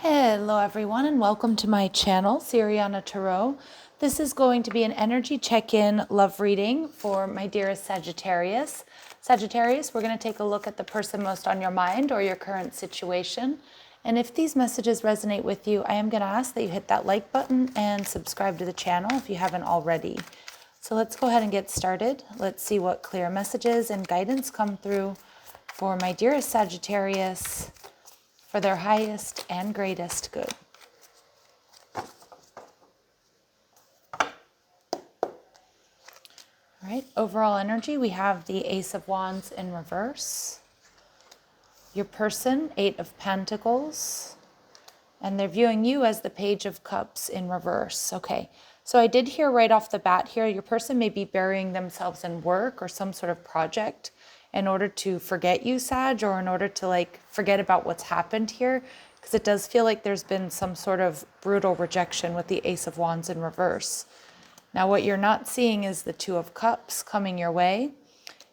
Hello everyone and welcome to my channel, Siriana Tarot. This is going to be an energy check-in love reading for my dearest Sagittarius. Sagittarius, we're going to take a look at the person most on your mind or your current situation. And if these messages resonate with you, I am going to ask that you hit that like button and subscribe to the channel if you haven't already. So let's go ahead and get started. Let's see what clear messages and guidance come through for my dearest Sagittarius for their highest and greatest good. All right, overall energy, we have the Ace of Wands in reverse. Your person, Eight of Pentacles. And they're viewing you as the Page of Cups in reverse. Okay, so I did hear right off the bat here, your person may be burying themselves in work or some sort of project in order to forget you, Sag, or in order to forget about what's happened here, because it does feel like there's been some sort of brutal rejection with the Ace of Wands in reverse. Now, what you're not seeing is the Two of Cups coming your way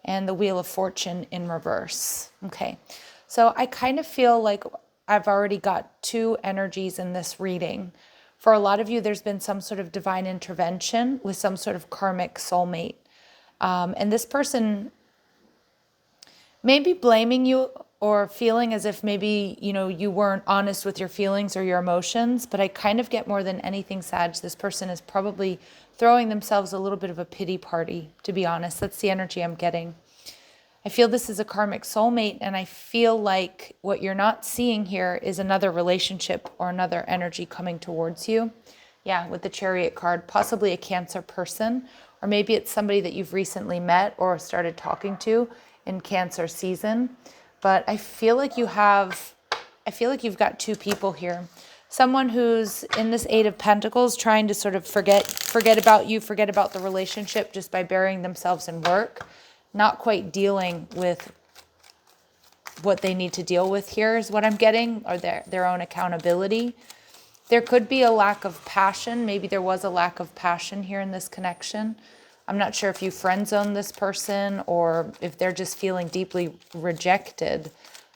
and the Wheel of Fortune in reverse. Okay, so I kind of feel like I've already got two energies in this reading. For a lot of you, there's been some sort of divine intervention with some sort of karmic soulmate. And this person maybe blaming you or feeling as if maybe, you weren't honest with your feelings or your emotions, but I kind of get more than anything, Sag, this person is probably throwing themselves a little bit of a pity party, to be honest. That's the energy I'm getting. I feel this is a karmic soulmate, and I feel like what you're not seeing here is another relationship or another energy coming towards you. Yeah, with the Chariot card, possibly a Cancer person, or maybe it's somebody that you've recently met or started talking to in Cancer season. But I feel like you've got two people here. Someone who's in this Eight of Pentacles trying to sort of forget about you, forget about the relationship just by burying themselves in work, not quite dealing with what they need to deal with here is what I'm getting, or their own accountability. There could be a lack of passion. Maybe there was a lack of passion here in this connection. I'm not sure if you friend zone this person or if they're just feeling deeply rejected.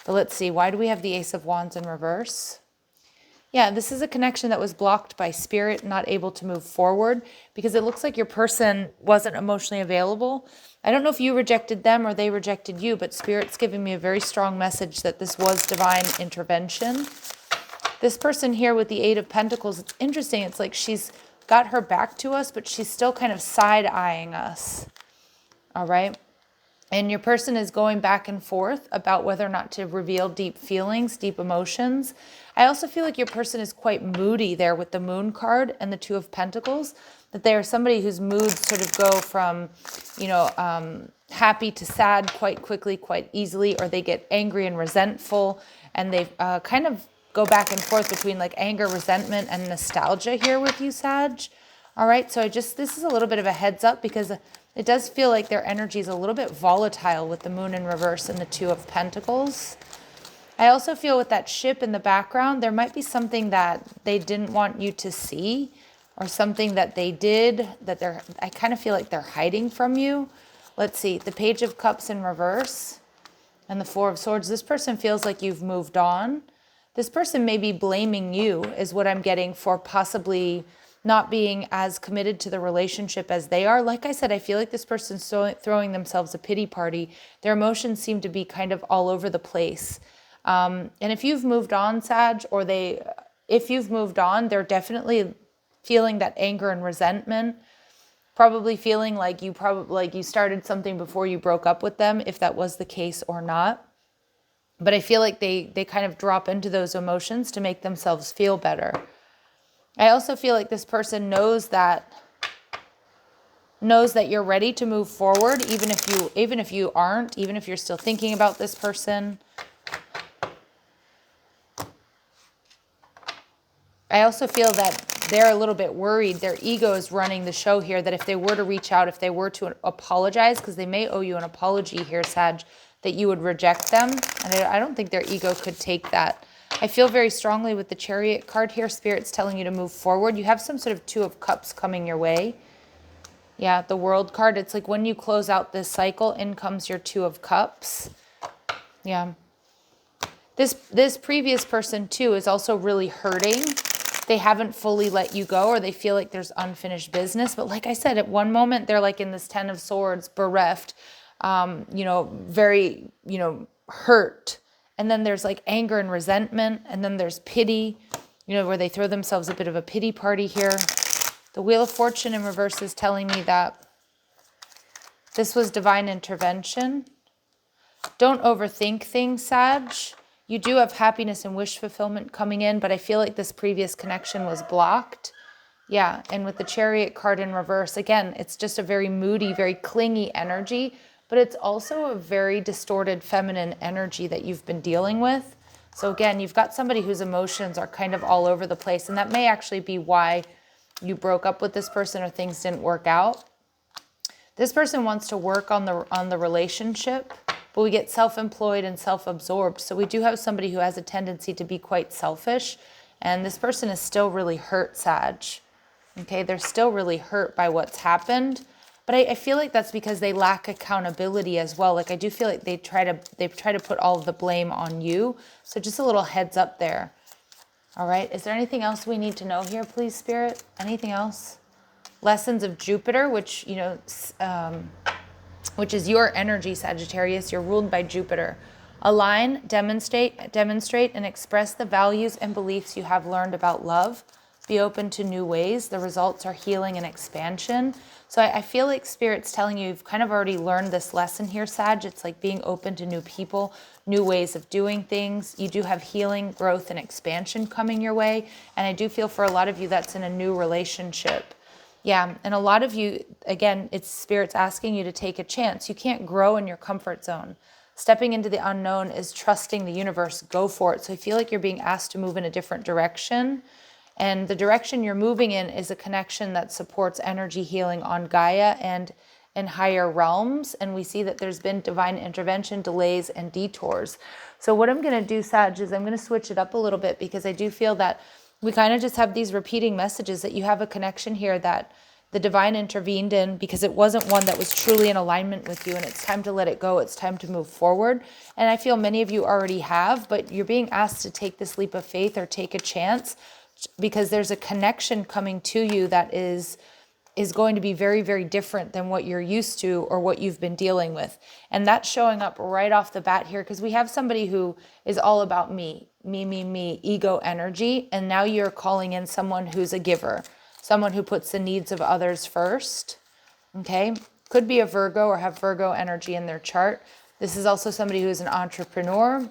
But let's see, why do we have the Ace of Wands in reverse? Yeah, this is a connection that was blocked by spirit, not able to move forward because it looks like your person wasn't emotionally available. I don't know if you rejected them or they rejected you, but spirit's giving me a very strong message that this was divine intervention. This person here with the Eight of Pentacles, it's interesting. It's like she's got her back to us, but she's still kind of side-eyeing us. All right? And your person is going back and forth about whether or not to reveal deep feelings, deep emotions. I also feel like your person is quite moody there with the Moon card and the Two of Pentacles, that they are somebody whose moods sort of go from, happy to sad quite quickly, quite easily, or they get angry and resentful, and they kind of go back and forth between anger, resentment, and nostalgia here with you, Sag. All right, so this is a little bit of a heads up because it does feel like their energy is a little bit volatile with the Moon in reverse and the Two of Pentacles. I also feel with that ship in the background, there might be something that they didn't want you to see or something that they did that I kind of feel like they're hiding from you. Let's see, the Page of Cups in reverse and the Four of Swords. This person feels like you've moved on. This person may be blaming you, is what I'm getting, for possibly not being as committed to the relationship as they are. Like I said, I feel like this person's throwing themselves a pity party. Their emotions seem to be kind of all over the place. And if you've moved on, Sag, if you've moved on, they're definitely feeling that anger and resentment, probably feeling like you started something before you broke up with them, if that was the case or not. But I feel like they kind of drop into those emotions to make themselves feel better. I also feel like this person knows that you're ready to move forward, even if you aren't, even if you're still thinking about this person. I also feel that they're a little bit worried. Their ego is running the show here, that if they were to reach out, if they were to apologize, because they may owe you an apology here, Sag, that you would reject them. And I don't think their ego could take that. I feel very strongly with the Chariot card here. Spirit's telling you to move forward. You have some sort of Two of Cups coming your way. Yeah, the World card. It's like when you close out this cycle, in comes your Two of Cups. Yeah. This previous person too is also really hurting. They haven't fully let you go, or they feel like there's unfinished business. But like I said, at one moment, they're like in this 10 of Swords, bereft, very, hurt. And then there's like anger and resentment. And then there's pity, where they throw themselves a bit of a pity party here. The Wheel of Fortune in reverse is telling me that this was divine intervention. Don't overthink things, Sag. You do have happiness and wish fulfillment coming in, but I feel like this previous connection was blocked. Yeah, and with the Chariot card in reverse, again, it's just a very moody, very clingy energy, but it's also a very distorted feminine energy that you've been dealing with. So again, you've got somebody whose emotions are kind of all over the place, and that may actually be why you broke up with this person or things didn't work out. This person wants to work on the relationship, but we get self-employed and self-absorbed. So we do have somebody who has a tendency to be quite selfish, and this person is still really hurt, Sag. Okay, they're still really hurt by what's happened, but I feel like that's because they lack accountability as well. Like I do feel like they try to put all of the blame on you. So just a little heads up there. All right, is there anything else we need to know here, please, Spirit? Anything else? Lessons of Jupiter, which is your energy, Sagittarius. You're ruled by Jupiter. Align, demonstrate, and express the values and beliefs you have learned about love. Be open to new ways. The results are healing and expansion. So I feel like Spirit's telling you, you've kind of already learned this lesson here, Sag. It's like being open to new people, new ways of doing things. You do have healing, growth, and expansion coming your way. And I do feel for a lot of you that's in a new relationship. Yeah, and a lot of you, again, it's Spirit's asking you to take a chance. You can't grow in your comfort zone. Stepping into the unknown is trusting the universe. Go for it. So I feel like you're being asked to move in a different direction. And the direction you're moving in is a connection that supports energy healing on Gaia and in higher realms. And we see that there's been divine intervention, delays, and detours. So what I'm going to do, Sag, is I'm going to switch it up a little bit, because I do feel that we kind of just have these repeating messages that you have a connection here that the divine intervened in, because it wasn't one that was truly in alignment with you, and it's time to let it go. It's time to move forward. And I feel many of you already have, but you're being asked to take this leap of faith or take a chance, because there's a connection coming to you that is going to be very, very different than what you're used to or what you've been dealing with. And that's showing up right off the bat here, because we have somebody who is all about me, ego energy. And now you're calling in someone who's a giver, someone who puts the needs of others first. Okay. Could be a Virgo or have Virgo energy in their chart. This is also somebody who is an entrepreneur.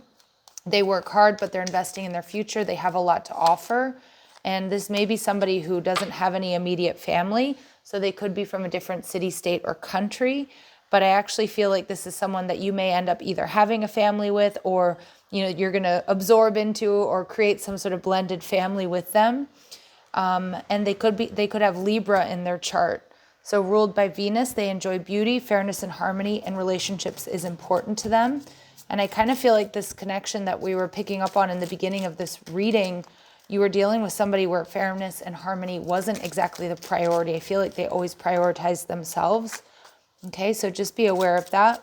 They work hard, but they're investing in their future. They have a lot to offer. And this may be somebody who doesn't have any immediate family. So they could be from a different city, state, or country. But I actually feel like this is someone that you may end up either having a family with, or you're going to absorb into or create some sort of blended family with them. And they could have Libra in their chart. So ruled by Venus, they enjoy beauty, fairness, and harmony, and relationships is important to them. And I kind of feel like this connection that we were picking up on in the beginning of this reading, you were dealing with somebody where fairness and harmony wasn't exactly the priority. I feel like they always prioritize themselves. Okay, so just be aware of that.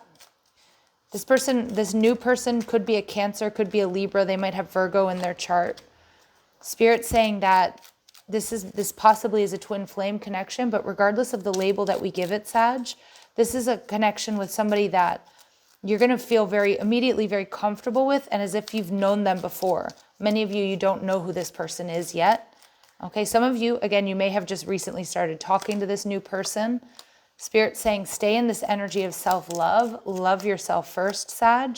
This new person could be a Cancer, could be a Libra. They might have Virgo in their chart. Spirit's saying that this possibly is a twin flame connection, but regardless of the label that we give it, Sag, this is a connection with somebody that you're going to feel immediately very comfortable with, and as if you've known them before. Many of you don't know who this person is yet. Okay, some of you, again, you may have just recently started talking to this new person. Spirit's saying stay in this energy of self-love. Love yourself first, Sag.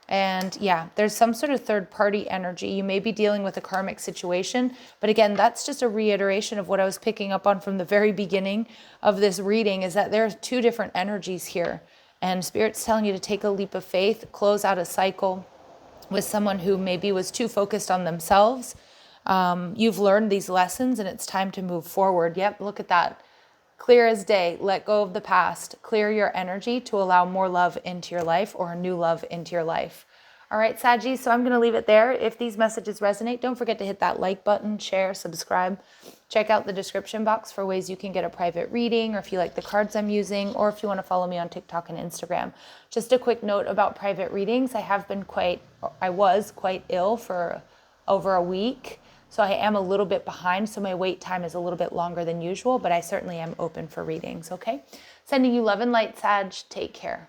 And yeah, there's some sort of third-party energy. You may be dealing with a karmic situation, but again, that's just a reiteration of what I was picking up on from the very beginning of this reading, is that there are two different energies here. And Spirit's telling you to take a leap of faith, close out a cycle with someone who maybe was too focused on themselves. You've learned these lessons and it's time to move forward. Yep, look at that. Clear as day. Let go of the past. Clear your energy to allow more love into your life, or a new love into your life. All right, Saggy, so I'm going to leave it there. If these messages resonate, don't forget to hit that like button, share, subscribe. Check out the description box for ways you can get a private reading, or if you like the cards I'm using, or if you want to follow me on TikTok and Instagram. Just a quick note about private readings. I was quite ill for over a week, so I am a little bit behind, so my wait time is a little bit longer than usual, but I certainly am open for readings, okay? Sending you love and light, Sag. Take care.